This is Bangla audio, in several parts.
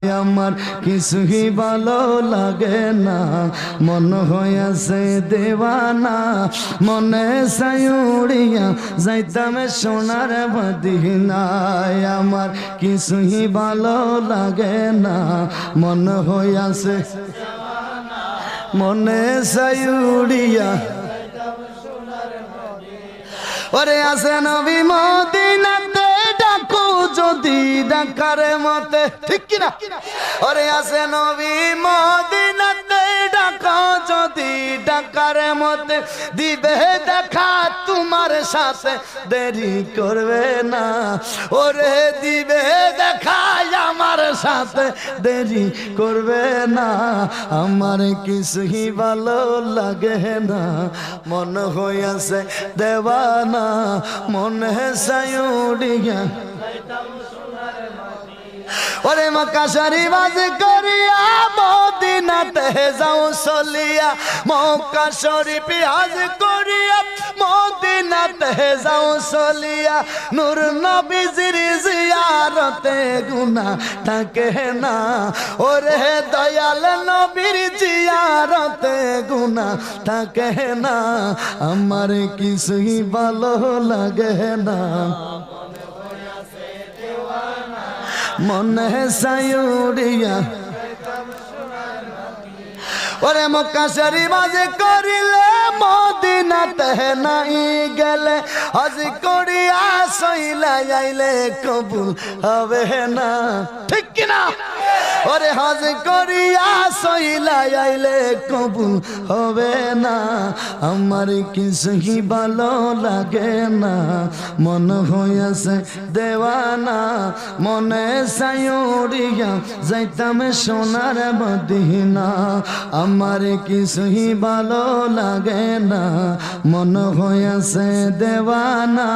আমার কিছুই ভালো লাগে না, মন হইয়াছে দেওয়ানা। মনে চাই উড়িয়া যাইতাম সোনার মদিনায়। আমার কিছুই ভালো লাগে না, মন হইয়াছে মনে চাই উড়িয়া। ওরে আছে নবী মদিনাতে, ডাকো যদি ডাকার মতে, ঠিক কিনা? ওরে আছে নবী মদিনাতে, ডাকো যদি ডাকার মতে, দিবে দেখা তোমার সাথে দেরি করবে না। ওরে দিবে দেখা আমার সাথে দেরি করবে না। আমার কিছুই ভালো লাগে না, মন হইয়াছে দেওয়ানা। মনে চাই উড়িয়া ওরে মক্কা শরীফ করিয়া মদিনাতে যাও চলিয়া। মক্কা শরীফ হজ করিয়া মদিনাতে যাও চলিয়া। নূর নবীজির জিয়ারতে গুনাহ থাকে না। ওরে দয়াল নবীর জিয়ারতে গুনাহ থাকে না। আমার কিছুই ভালো লাগে না, মনে চাই উড়িয়া। ওরে মক্কা শরীফ হজ করিলে মদিনাতে নাই গেলে, হজ করিয়া সইলা যাইলে কবুল হবে না, ঠিক কিনা? ওরে হজ করিয়া সইলা যাইলে কবুল হবে না। আমার কিছুই ভালো লাগে না, মন হইয়াছে দেওয়ানা। মনে চাই উড়িয়া যাইতাম সোনার মদিনা। আমার কিছুই ভালো লাগে না, মন হইয়াছে দেওয়ানা।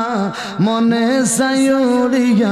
মনে চাই উড়িয়া